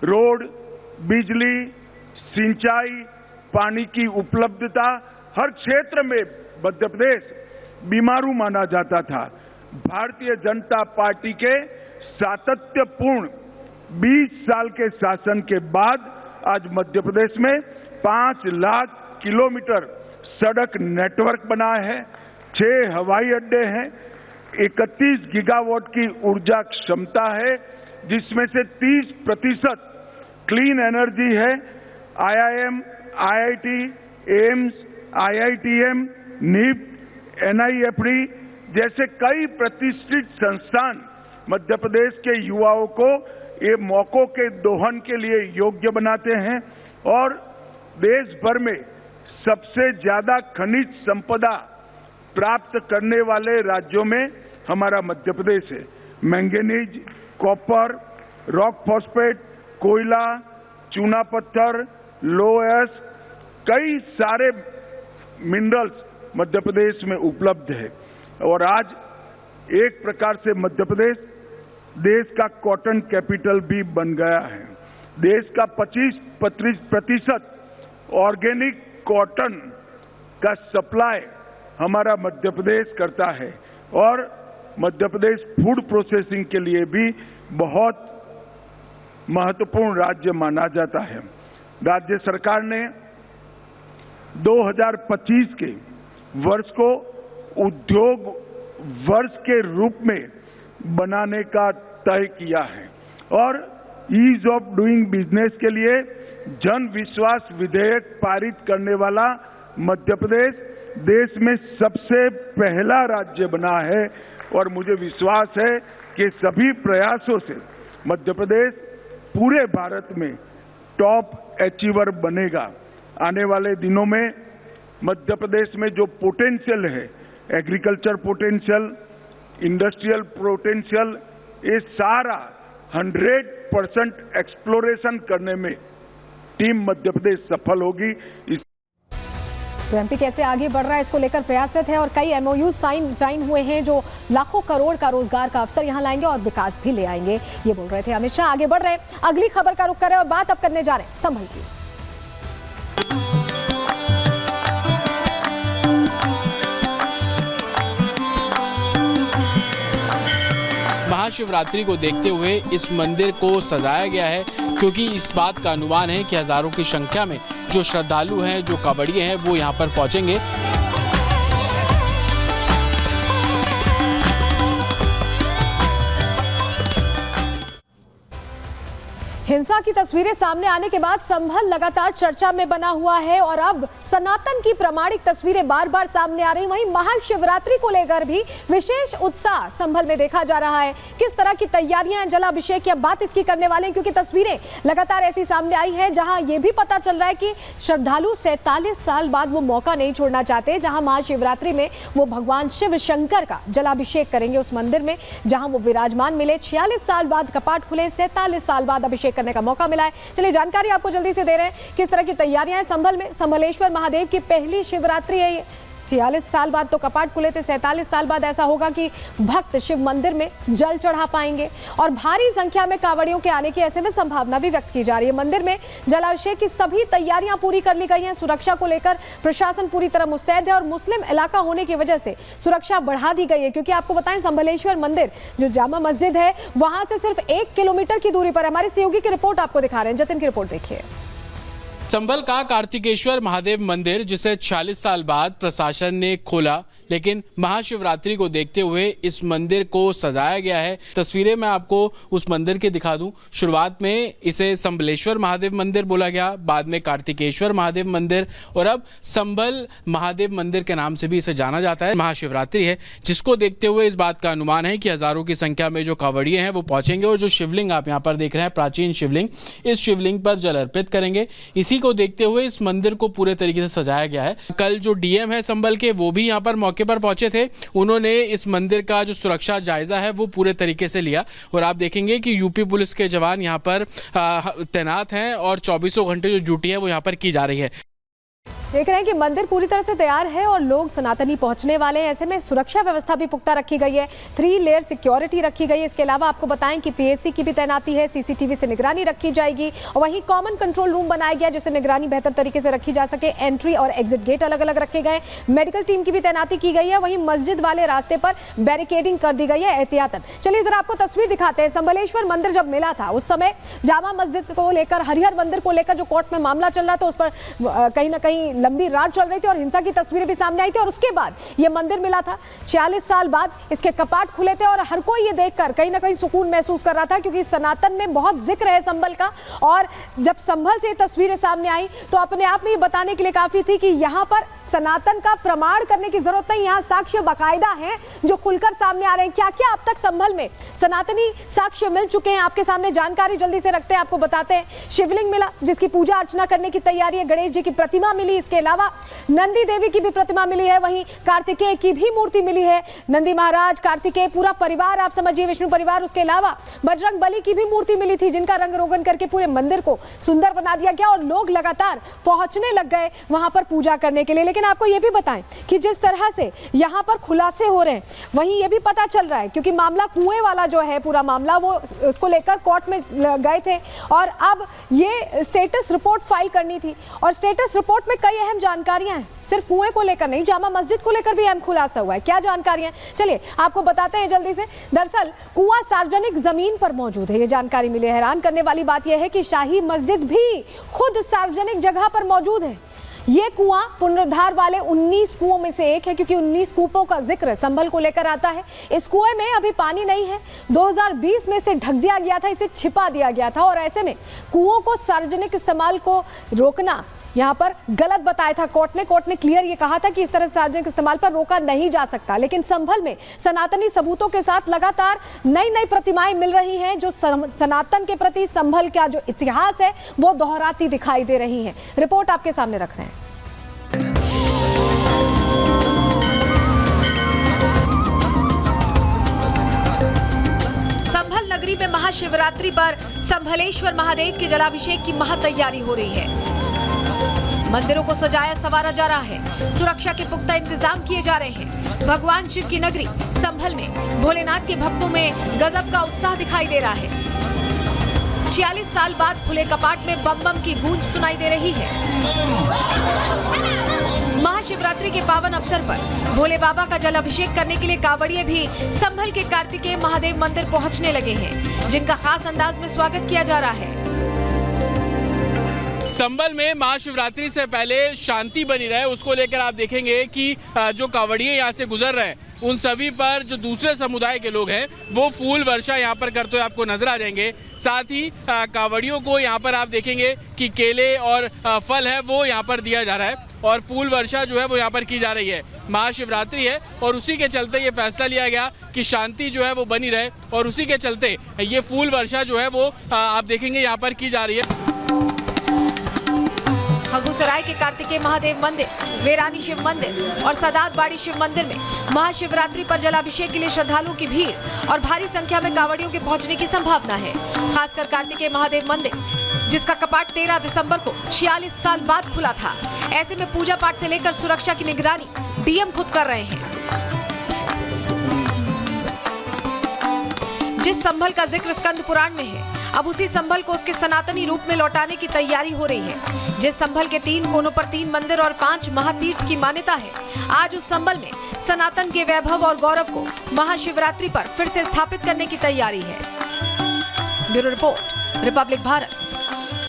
Road, बिजली, सिंचाई, पानी की उपलब्धता, हर क्षेत्र में मध्य प्रदेश बीमारू माना जाता था। भारतीय जनता पार्टी के सातत्यपूर्ण 20 साल के शासन के बाद आज मध्य प्रदेश में 5 लाख किलोमीटर सड़क नेटवर्क बना है, 6 हवाई अड्डे हैं, 31 गीगावाट की ऊर्जा क्षमता है, जिसमें से 30% क्लीन एनर्जी है। IIM, IIT, AIIMS, IITM, NIFT, NIFD जैसे कई प्रतिष्ठित संस्थान मध्य प्रदेश के युवाओं को ये मौकों के दोहन के लिए योग्य बनाते हैं और देश भर में सबसे ज्यादा खनिज संपदा प्राप्त करने वाले राज्यों में हमारा मध्य प्रदेश है। मैंगनीज, कॉपर, रॉक फॉस्फेट, कोयला, चूना पत्थर, लोहस, कई सारे मिनरल्स मध्य प्रदेश में उपलब्ध है और आज एक प्रकार से मध्य प्रदेश देश का कॉटन कैपिटल भी बन गया है। देश का 25% ऑर्गेनिक कॉटन का सप्लाई हमारा मध्य प्रदेश करता है और मध्य प्रदेश फूड प्रोसेसिंग के लिए भी बहुत महत्वपूर्ण राज्य माना जाता है। राज्य सरकार ने 2025 के वर्ष को उद्योग वर्ष के रूप में बनाने का तय किया है और ईज ऑफ डूइंग बिजनेस के लिए जन विश्वास विधेयक पारित करने वाला मध्य प्रदेश देश में सबसे पहला राज्य बना है और मुझे विश्वास है कि सभी प्रयासों से मध्य प्रदेश पूरे भारत में टॉप अचीवर बनेगा। आने वाले दिनों में मध्य प्रदेश में जो पोटेंशियल है, एग्रीकल्चर पोटेंशियल, इंडस्ट्रियल पोटेंशियल, ये सारा 100% एक्सप्लोरेशन करने में टीम मध्य प्रदेश सफल होगी। तो एमपी कैसे आगे बढ़ रहा है इसको लेकर प्रयासरत है और कई MOU साइन हुए हैं जो लाखों करोड़ का रोजगार का अवसर यहां लाएंगे और विकास भी ले आएंगे। ये बोल रहे थे अमित शाह। आगे बढ़ रहे हैं, अगली खबर का रुख करें और बात अब करने जा रहे हैं संभल की। महाशिवरात्रि को देखते हुए इस मंदिर को सजाया गया है क्योंकि इस बात का अनुमान है कि हजारों की संख्या में जो श्रद्धालु हैं, जो कांवड़िए हैं, वो यहाँ पर पहुंचेंगे। हिंसा की तस्वीरें सामने आने के बाद संभल लगातार चर्चा में बना हुआ है और अब सनातन की प्रामाणिक तस्वीरें बार बार सामने आ रही। वहीं महाशिवरात्रि को लेकर भी विशेष उत्साह संभल में देखा जा रहा है। किस तरह की तैयारियां हैं जलाभिषेक की, अब बात इसकी करने वाले हैं क्योंकि तस्वीरें लगातार ऐसी सामने आई है जहां यह भी पता चल रहा है कि श्रद्धालु 47 साल बाद वो मौका नहीं छोड़ना चाहते जहां महाशिवरात्रि में वो भगवान शिव शंकर का जलाभिषेक करेंगे उस मंदिर में जहां वो विराजमान मिले। 46 साल बाद कपाट खुले, 47 साल बाद अभिषेक करने का मौका मिला है। चलिए जानकारी आपको जल्दी से दे रहे हैं किस तरह की तैयारियां हैं संभल में। संभलेश्वर महादेव की पहली शिवरात्रि है ये। 46 साल बाद तो कपाट खुले थे, 47 साल बाद ऐसा होगा कि भक्त शिव मंदिर में जल चढ़ा पाएंगे और भारी संख्या में कांवड़ियों के आने की ऐसे में संभावना भी व्यक्त की जा रही है। मंदिर में जलाभिषेक की सभी तैयारियां पूरी कर ली गई हैं। सुरक्षा को लेकर प्रशासन पूरी तरह मुस्तैद है और मुस्लिम इलाका होने की वजह से सुरक्षा बढ़ा दी गई है क्योंकि आपको बताएं संभलेश्वर मंदिर जो जामा मस्जिद है वहां से सिर्फ 1 किलोमीटर की दूरी पर। हमारे सहयोगी की रिपोर्ट आपको दिखा रहे हैं, जतिन की रिपोर्ट देखिए। संभल का कार्तिकेश्वर महादेव मंदिर जिसे 46 साल बाद प्रशासन ने खोला, लेकिन महाशिवरात्रि को देखते हुए इस मंदिर को सजाया गया है। तस्वीरें मैं आपको उस मंदिर की दिखा दूं। शुरुआत में इसे संभलेश्वर महादेव मंदिर बोला गया, बाद में कार्तिकेश्वर महादेव मंदिर और अब संभल महादेव मंदिर के नाम से भी इसे जाना जाता है। महाशिवरात्रि है जिसको देखते हुए इस बात का अनुमान है कि हजारों की संख्या में जो कांवड़िए हैं वो पहुंचेंगे और जो शिवलिंग आप यहाँ पर देख रहे हैं, प्राचीन शिवलिंग, इस शिवलिंग पर जल अर्पित करेंगे। इसी को देखते हुए इस मंदिर को पूरे तरीके से सजाया गया है। कल जो डीएम है संभल के वो भी यहाँ पर मौके पर पहुंचे थे। उन्होंने इस मंदिर का जो सुरक्षा जायजा है वो पूरे तरीके से लिया और आप देखेंगे कि यूपी पुलिस के जवान यहाँ पर तैनात हैं और 24 घंटे जो ड्यूटी है वो यहाँ पर की जा रही है। देख रहे हैं कि मंदिर पूरी तरह से तैयार है और लोग सनातनी पहुंचने वाले हैं। ऐसे में सुरक्षा व्यवस्था भी पुख्ता रखी गई है, 3 लेयर सिक्योरिटी रखी गई है। इसके अलावा आपको बताएं कि पीएससी की भी तैनाती है, सीसीटीवी से निगरानी रखी जाएगी और वहीं कॉमन कंट्रोल रूम बनाया गया जिससे निगरानी बेहतर तरीके से रखी जा सके। एंट्री और एग्जिट गेट अलग अलग रखे गए, मेडिकल टीम की भी तैनाती की गई है। वहीं मस्जिद वाले रास्ते पर बैरिकेडिंग कर दी गई है एहतियातन। चलिए जरा आपको तस्वीर दिखाते हैं। संभलेश्वर मंदिर जब मिला था उस समय जामा मस्जिद को लेकर, हरिहर मंदिर को लेकर जो कोर्ट में मामला चल रहा था उस पर कहीं ना कहीं लंबी रात चल रही थी और हिंसा की तस्वीरें भी सामने आई थी। और उसके बाद ये मंदिर मिला था, 46 साल बाद इसके कपाट खुले थे और हर कोई ये देखकर कहीं ना कहीं सुकून महसूस कर रहा था क्योंकि सनातन में बहुत जिक्र है संभल का। और जब संभल से ये तस्वीरें सामने आई तो अपने आप में ये बताने के लिए काफी थी कि यहाँ पर सनातन का प्रमाण करने की जरूरत नहीं, यहाँ साक्ष्य बाकायदा हैं जो खुलकर सामने आ रहे हैं। क्या क्या अब तक संभल में सनातनी साक्ष्य मिल चुके हैं आपके सामने जानकारी जल्दी से रखते हैं, आपको बताते हैं। शिवलिंग मिला जिसकी पूजा अर्चना करने की तैयारी है, गणेश जी की प्रतिमा मिली, इसके अलावा नंदी देवी की भी प्रतिमा मिली है, वहीं कार्तिकेय की भी मूर्ति मिली है। नंदी महाराज, कार्तिकेय, पूरा परिवार आप समझिए, विष्णु परिवार। उसके अलावा बजरंग बली की भी मूर्ति मिली थी जिनका रंग रोगन करके पूरे मंदिर को सुंदर बना दिया गया और लोग लगातार पहुंचने लग गए वहां पर पूजा करने के लिए। लेकिन आपको यह भी बताएं कि जिस तरह से यहां पर खुलासे हो रहे हैं वहीं यह भी पता चल रहा है क्योंकि मामला कुएं वाला जो है पूरा मामला वो उसको लेकर कोर्ट में गए थे और अब ये स्टेटस रिपोर्ट फाइल करनी थी और स्टेटस रिपोर्ट में कई अहम जानकारियां हैं, सिर्फ कुएं को लेकर नहीं, जामा मस्जिद को लेकर भी अहम खुलासा हुआ है। क्या जानकारियां, चलिए आपको बताते हैं जल्दी से। दरअसल कुआं सार्वजनिक जमीन पर मौजूद है, ये जानकारी मिली है। हैरान करने वाली बात यह है कि शाही मस्जिद भी खुद सार्वजनिक जगह पर मौजूद है। ये कुआं पुनरुद्धार वाले 19 कुओं में से एक है क्योंकि 19 कूपों का जिक्र संभल को लेकर आता है। इस कुएं में अभी पानी नहीं है, 2020 में इसे ढक दिया गया था, इसे छिपा दिया गया था और ऐसे में कुओं को सार्वजनिक इस्तेमाल को रोकना यहाँ पर गलत बताया था कोर्ट ने क्लियर ये कहा था कि इस तरह से सार्वजनिक इस्तेमाल पर रोका नहीं जा सकता। लेकिन संभल में सनातनी सबूतों के साथ लगातार नई नई प्रतिमाएं मिल रही हैं जो सनातन के प्रति संभल का जो इतिहास है वो दोहराती दिखाई दे रही हैं। रिपोर्ट आपके सामने रख रहे हैं। संभल नगरी में महाशिवरात्रि पर संभलेश्वर महादेव के जलाभिषेक की महातैयारी हो रही है। मंदिरों को सजाया संवारा जा रहा है, सुरक्षा के पुख्ता इंतजाम किए जा रहे हैं। भगवान शिव की नगरी संभल में भोलेनाथ के भक्तों में गजब का उत्साह दिखाई दे रहा है। 46 साल बाद खुले कपाट में बम बम की गूंज सुनाई दे रही है। महाशिवरात्रि के पावन अवसर पर भोले बाबा का जल अभिषेक करने के लिए कांवड़िए भी संभल के कार्तिकेय महादेव मंदिर पहुंचने लगे हैं जिनका खास अंदाज में स्वागत किया जा रहा है। संभल में महाशिवरात्रि से पहले शांति बनी रहे उसको लेकर आप देखेंगे कि जो कांवड़िए यहाँ से गुजर रहे हैं उन सभी पर जो दूसरे समुदाय के लोग हैं वो फूल वर्षा यहाँ पर करते हुए आपको नजर आ जाएंगे। साथ ही कांवड़ियों को यहाँ पर आप देखेंगे कि केले और फल है वो यहाँ पर दिया जा रहा है और फूल वर्षा जो है वो यहाँ पर की जा रही है। महाशिवरात्रि है और उसी के चलते ये फैसला लिया गया कि शांति जो है वो बनी रहे और उसी के चलते ये फूल वर्षा जो है वो आप देखेंगे यहाँ पर की जा रही है। खगुसराय के कार्तिकेय महादेव मंदिर, वेरानी शिव मंदिर और सदातबाड़ी शिव मंदिर में महाशिवरात्रि पर जलाभिषेक के लिए श्रद्धालुओं की भीड़ और भारी संख्या में कांवड़ियों के पहुंचने की संभावना है। खासकर कार्तिकेय महादेव मंदिर जिसका कपाट 13 दिसंबर को 46 साल बाद खुला था। ऐसे में पूजा पाठ से लेकर सुरक्षा की निगरानी डीएम खुद कर रहे हैं। जिस संभल का जिक्र स्कंद पुराण में है अब उसी संभल को उसके सनातनी रूप में लौटाने की तैयारी हो रही है। जिस संभल के 3 कोनों पर 3 मंदिर और 5 महातीर्थ की मान्यता है, आज उस संभल में सनातन के वैभव और गौरव को महाशिवरात्रि पर फिर से स्थापित करने की तैयारी है। Bureau report, Republic Bharat.